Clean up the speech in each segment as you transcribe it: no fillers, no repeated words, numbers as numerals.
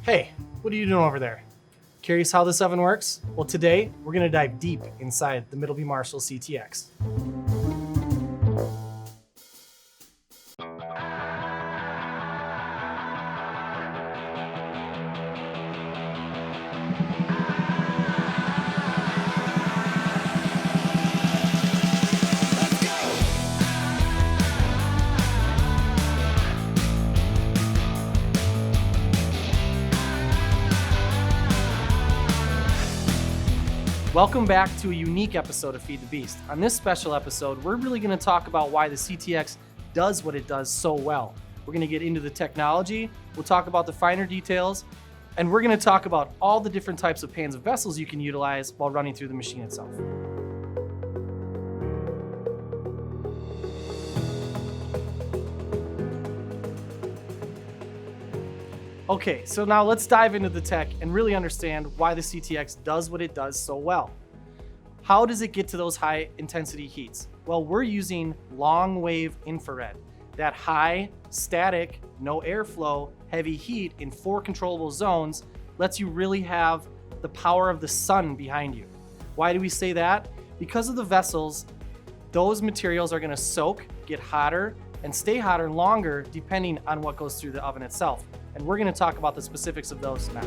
Hey, what are you doing over there? Curious how this oven works? Well, today we're gonna dive deep inside the Middleby Marshall CTX. Welcome back to a unique episode of Feed the Beast. On this special episode, we're really going to talk about why the CTX does what it does so well. We're going to get into the technology, we'll talk about the finer details, and we're going to talk about all the different types of pans and vessels you can utilize while running through the machine itself. Okay, so now let's dive into the tech and really understand why the CTX does what it does so well. How does it get to those high intensity heats? Well, we're using long wave infrared. That high, static, no airflow, heavy heat in 4 controllable zones lets you really have the power of the sun behind you. Why do we say that? Because of the vessels, those materials are gonna soak, get hotter, and stay hotter longer depending on what goes through the oven itself. And we're gonna talk about the specifics of those now.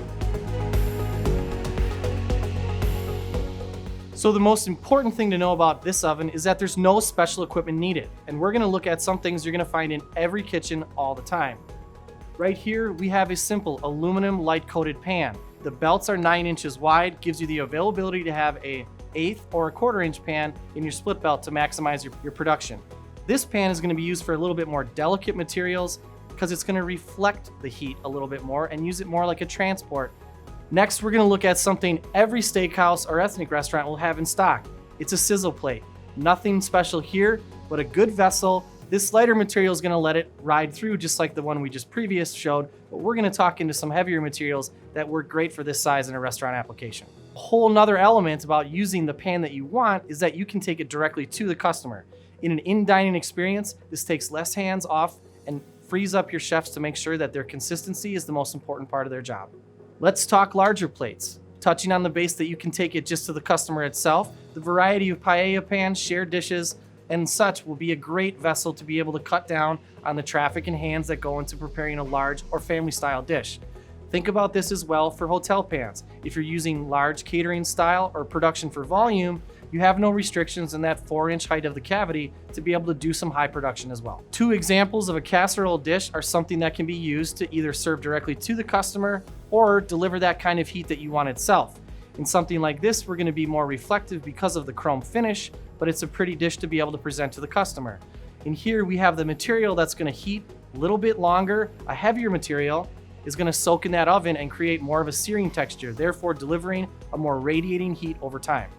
So the most important thing to know about this oven is that there's no special equipment needed. And we're gonna look at some things you're gonna find in every kitchen all the time. Right here, we have a simple aluminum light-coated pan. The belts are 9 inches wide, gives you the availability to have a 1/8 or a 1/4 inch pan in your split belt to maximize your production. This pan is gonna be used for a little bit more delicate materials because it's gonna reflect the heat a little bit more and use it more like a transport. Next, we're gonna look at something every steakhouse or ethnic restaurant will have in stock. It's a sizzle plate. Nothing special here, but a good vessel. This lighter material is gonna let it ride through just like the one we just previous showed, but we're gonna talk into some heavier materials that work great for this size in a restaurant application. A whole nother element about using the pan that you want is that you can take it directly to the customer. In an in-dining experience, this takes less hands off and frees up your chefs to make sure that their consistency is the most important part of their job. Let's talk larger plates. Touching on the base that you can take it just to the customer itself, the variety of paella pans, shared dishes, and such will be a great vessel to be able to cut down on the traffic and hands that go into preparing a large or family-style dish. Think about this as well for hotel pans. If you're using large catering style or production for volume, you have no restrictions in that 4-inch height of the cavity to be able to do some high production as well. 2 examples of a casserole dish are something that can be used to either serve directly to the customer or deliver that kind of heat that you want itself. In something like this, we're gonna be more reflective because of the chrome finish, but it's a pretty dish to be able to present to the customer. In here, we have the material that's gonna heat a little bit longer. A heavier material is gonna soak in that oven and create more of a searing texture, therefore delivering a more radiating heat over time.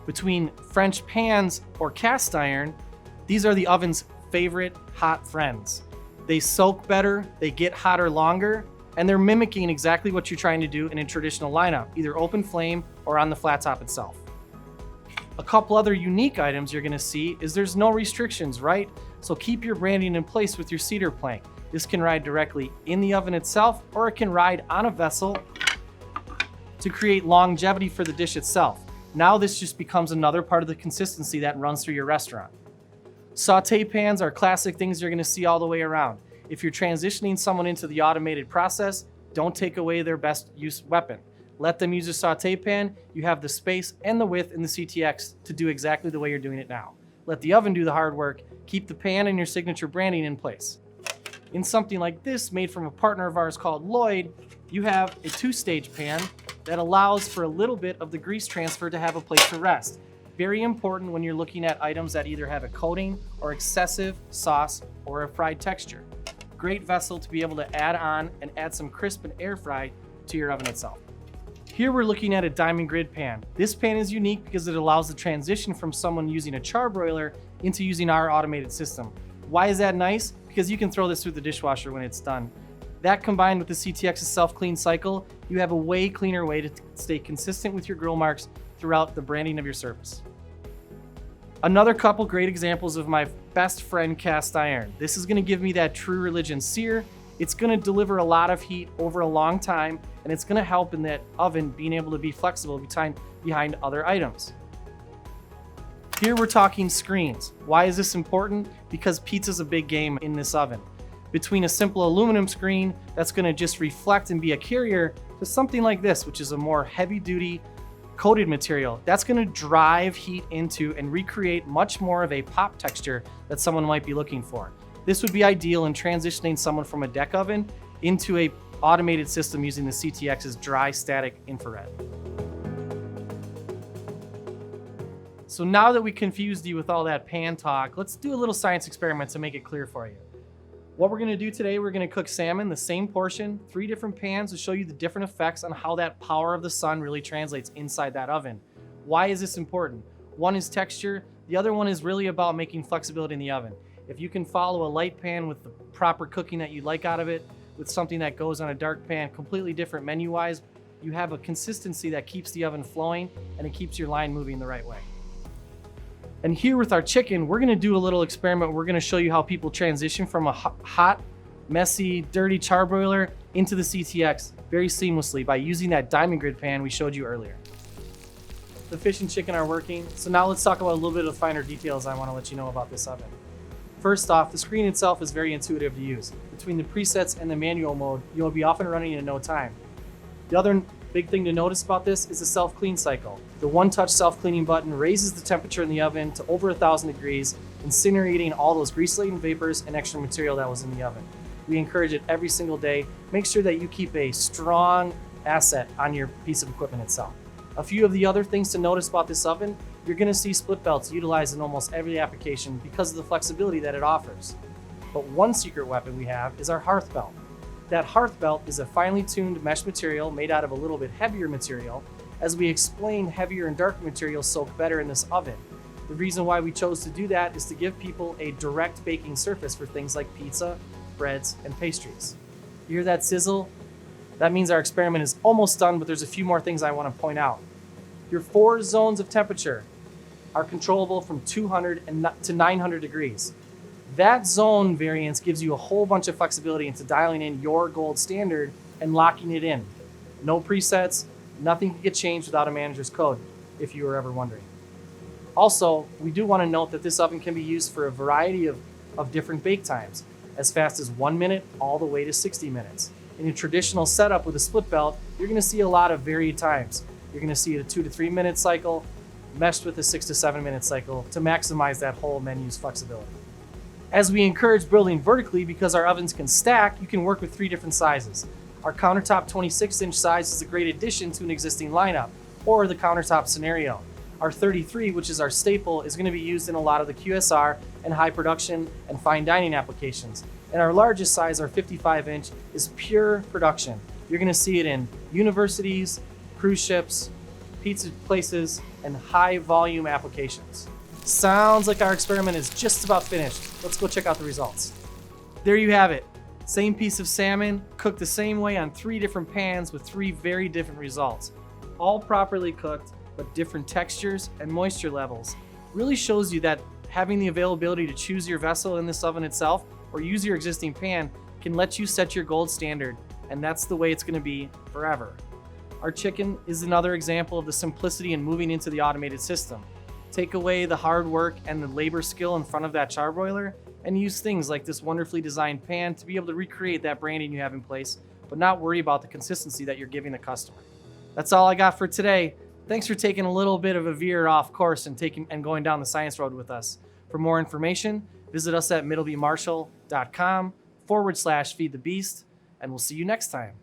Between French pans or cast iron, these are the oven's favorite hot friends. They soak better, they get hotter longer, and they're mimicking exactly what you're trying to do in a traditional lineup, either open flame or on the flat top itself. A couple other unique items you're gonna see is there's no restrictions, right? So keep your branding in place with your cedar plank. This can ride directly in the oven itself, or it can ride on a vessel to create longevity for the dish itself. Now this just becomes another part of the consistency that runs through your restaurant. Saute pans are classic things you're gonna see all the way around. If you're transitioning someone into the automated process, don't take away their best use weapon. Let them use a saute pan. You have the space and the width in the CTX to do exactly the way you're doing it now. Let the oven do the hard work. Keep the pan and your signature branding in place. In something like this, made from a partner of ours called Lloyd, you have a 2-stage pan that allows for a little bit of the grease transfer to have a place to rest. Very important when you're looking at items that either have a coating or excessive sauce or a fried texture. Great vessel to be able to add on and add some crisp and air fry to your oven itself. Here we're looking at a diamond grid pan. This pan is unique because it allows the transition from someone using a charbroiler into using our automated system. Why is that nice? Because you can throw this through the dishwasher when it's done. That combined with the CTX's self-clean cycle, you have a way cleaner way to stay consistent with your grill marks throughout the branding of your service. Another couple great examples of my best friend cast iron. This is gonna give me that true religion sear It's gonna deliver a lot of heat over a long time, and it's gonna help in that oven being able to be flexible behind other items. Here we're talking screens. Why is this important? Because pizza's a big game in this oven. Between a simple aluminum screen that's gonna just reflect and be a carrier to something like this, which is a more heavy-duty coated material, that's gonna drive heat into and recreate much more of a pop texture that someone might be looking for. This would be ideal in transitioning someone from a deck oven into a automated system using the CTX's dry static infrared. So now that we confused you with all that pan talk, let's do a little science experiment to make it clear for you. What we're gonna do today, we're gonna cook salmon, the same portion, 3 different pans to show you the different effects on how that power of the sun really translates inside that oven. Why is this important? One is texture, the other one is really about making flexibility in the oven. If you can follow a light pan with the proper cooking that you like out of it, with something that goes on a dark pan, completely different menu-wise, you have a consistency that keeps the oven flowing and it keeps your line moving the right way. And here with our chicken, we're gonna do a little experiment. We're gonna show you how people transition from a hot, messy, dirty charbroiler into the CTX very seamlessly by using that diamond grid pan we showed you earlier. The fish and chicken are working. So now let's talk about a little bit of finer details I wanna let you know about this oven. First off, the screen itself is very intuitive to use. Between the presets and the manual mode, you'll be off and running in no time. The other big thing to notice about this is the self-clean cycle. The one-touch self-cleaning button raises the temperature in the oven to over 1,000 degrees, incinerating all those grease-laden vapors and extra material that was in the oven. We encourage it every single day. Make sure that you keep a strong asset on your piece of equipment itself. A few of the other things to notice about this oven, you're gonna see split belts utilized in almost every application because of the flexibility that it offers. But one secret weapon we have is our hearth belt. That hearth belt is a finely tuned mesh material made out of a little bit heavier material. As we explained, heavier and darker materials soak better in this oven. The reason why we chose to do that is to give people a direct baking surface for things like pizza, breads, and pastries. You hear that sizzle? That means our experiment is almost done, but there's a few more things I want to point out. Your 4 zones of temperature are controllable from 200 to 900 degrees. That zone variance gives you a whole bunch of flexibility into dialing in your gold standard and locking it in. No presets, nothing can get changed without a manager's code, if you were ever wondering. Also, we do want to note that this oven can be used for a variety of different bake times, as fast as 1 minute all the way to 60 minutes. In a traditional setup with a split belt, you're going to see a lot of varied times. You're going to see a 2 to 3 minute cycle meshed with a 6 to 7 minute cycle to maximize that whole menu's flexibility. As we encourage building vertically, because our ovens can stack, you can work with 3 different sizes. Our countertop 26-inch size is a great addition to an existing lineup, or the countertop scenario. Our 33, which is our staple, is going to be used in a lot of the QSR and high production and fine dining applications. And our largest size, our 55-inch, is pure production. You're going to see it in universities, cruise ships, pizza places, and high volume applications. Sounds like our experiment is just about finished. Let's go check out the results. There you have it. Same piece of salmon, cooked the same way on 3 different pans with 3 very different results. All properly cooked, but different textures and moisture levels. Really shows you that having the availability to choose your vessel in this oven itself or use your existing pan can let you set your gold standard, and that's the way it's going to be forever. Our chicken is another example of the simplicity in moving into the automated system. Take away the hard work and the labor skill in front of that charbroiler and use things like this wonderfully designed pan to be able to recreate that branding you have in place, but not worry about the consistency that you're giving the customer. That's all I got for today. Thanks for taking a little bit of a veer off course and going down the science road with us. For more information, visit us at middlebymarshall.com/feedthebeast, and we'll see you next time.